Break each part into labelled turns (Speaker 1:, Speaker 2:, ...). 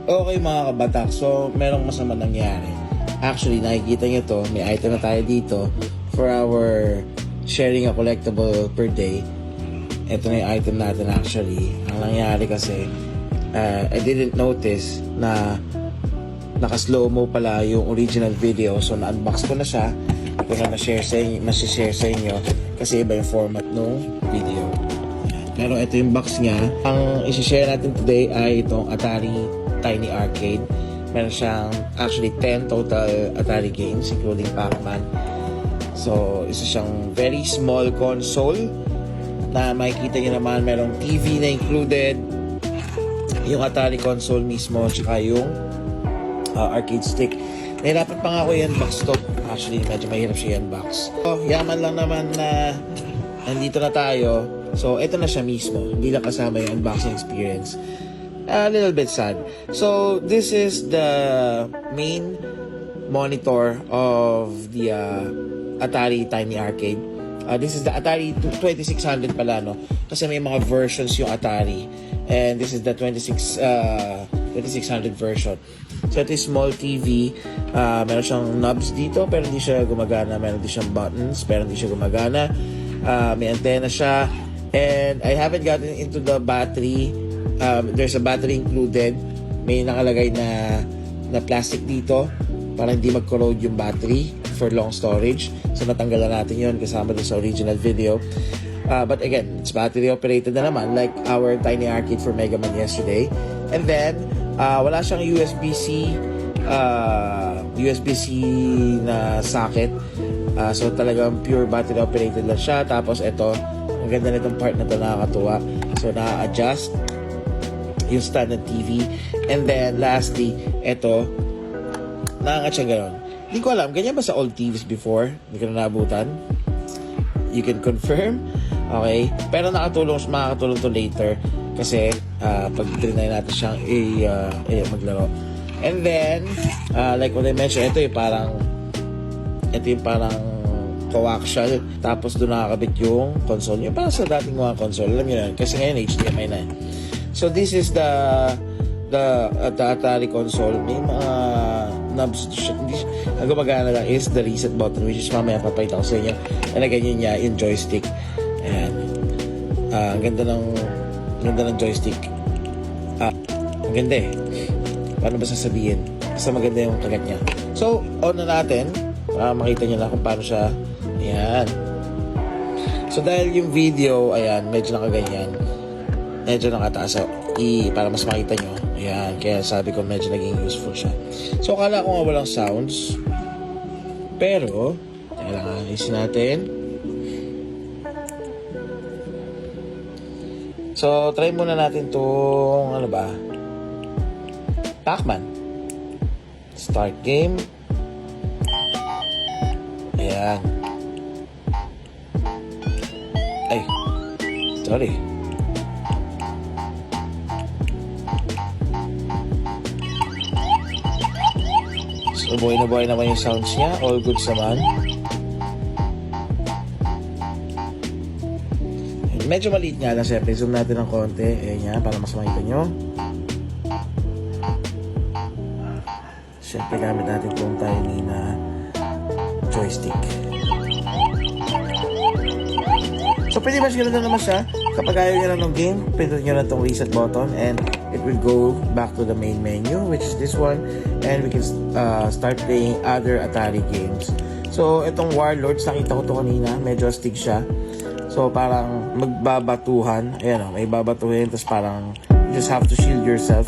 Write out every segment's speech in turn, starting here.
Speaker 1: Okay mga kabatak, so merong masama nangyari. Actually, nakikita nyo to, may item na tayo dito for our sharing a collectible per day. Ito na yung item natin actually. Ang nangyari kasi, I didn't notice na naka-slow mo pala yung original video. So na-unbox ko na siya. Ito na na-share sa inyo kasi iba yung format ng video. Pero ito yung box niya. Ang isi-share natin today ay itong Atari Tiny Arcade. Meron siyang actually 10 total Atari games including Pac-Man. So isa siyang very small console na makikita nyo naman merong TV na included, yung Atari console mismo, tsaka yung arcade stick. Nahirapan pa nga ako i-unbox to. Actually, medyo mahirap siya i-unbox. So, yaman lang naman na nandito na tayo. So, ito na siya mismo. Hindi lang kasama yung unboxing experience. A little bit sad. So, this is the main monitor of the Atari Tiny Arcade. This is the Atari 2600 pala, no? Kasi may mga versions yung Atari. And this is the 2600 version. So, ito is small TV. Meron siyang knobs dito, pero hindi siya gumagana. Meron din siyang buttons, pero hindi siya gumagana. May antenna siya. And I haven't gotten into the battery. There's a battery included. May nakalagay na plastic dito para hindi mag-corrode yung battery for long storage. So natanggalan natin yon kasama din sa original video. But again, it's battery operated na naman like our Tiny Arcade for Mega Man yesterday. And then, wala siyang USB-C na socket. So talagang pure battery operated lang siya. Tapos ito, ang ganda nitong part na ito, nakakatuwa. So na-adjust yung stand ng TV. And then lastly, ito, nakangat siya gano'n. Hindi ko alam, ganyan ba sa old TVs before? Hindi ko na naabutan? You can confirm? Okay? Pero makakatulong to later kasi pag trinay natin siyang maglaro. And then, like what I mentioned, ito yung parang coaxial. Tapos doon nakakabit yung console. Yung parang sa dating mga console. Alam nyo na, kasi ngayon HDMI na. So this is the Atari console. May mga knobs. Ang gumagana lang is the reset button, which is mamaya papakita ko sa inyo. And ganyan niya yung joystick. Ayan. Ang ganda ng joystick. Ang ganda eh. Paano ba sasabihin? Basta maganda yung kagat niya. So, on na natin. Para makita nyo na kung paano siya. Ayan. So, dahil yung video, ayan, medyo nakaganyan. Medyo nakataas. Para mas makita nyo. Ayan. Kaya sabi ko medyo naging useful siya. So, akala ko nga walang sounds. Pero, kailangan alisin natin. So, try muna natin itong, ano ba? Pac-Man. Start game. Ayan. Ay. Sorry. So, buhay na buhay naman yung sounds niya. All good naman. Medyo maliit nga lang. Siyempre, zoom natin ng konti. Ayan yan, para mas makita nyo. Siyempre, gamit natin itong tiny na joystick. So, pretty much ganoon na naman siya. Kapag ayaw nyo lang ng game, pindutin nyo lang itong reset button and it will go back to the main menu, which is this one. And we can start playing other Atari games. So, itong Warlords, nakita ko ito kanina. Medyo astig siya. So, parang magbabatuhan. Ayan o, may babatuhin. Tapos parang you just have to shield yourself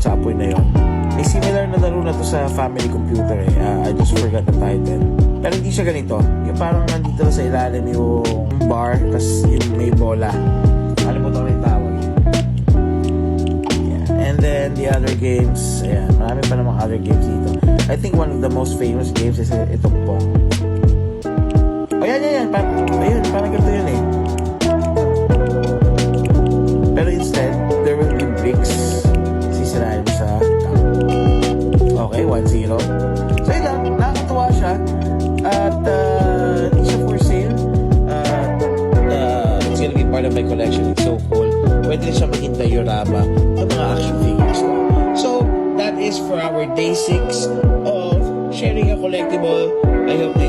Speaker 1: sa apoy na yon. May similar na laro na to sa family computer eh. I just forgot the title. Pero hindi siya ganito. Yung parang nandito sa ilalim yung bar. Tapos yung may bola. Alam mo ito rin tawag. Yeah. And then the other games. Ayan, marami pa namang other games dito. I think one of the most famous games is itong Pong. O yan. Parang ganito yun eh. Pero instead, there will be bricks. Sisirahin mo sa top. Okay, 1-0. So yun lang, nakakatuwa siya. At hindi siya for sale. It's gonna be part of my collection. It's so cool. Pwede rin siya maging diorama ng mga action figures. So, day 6 of sharing a collectible. I hope na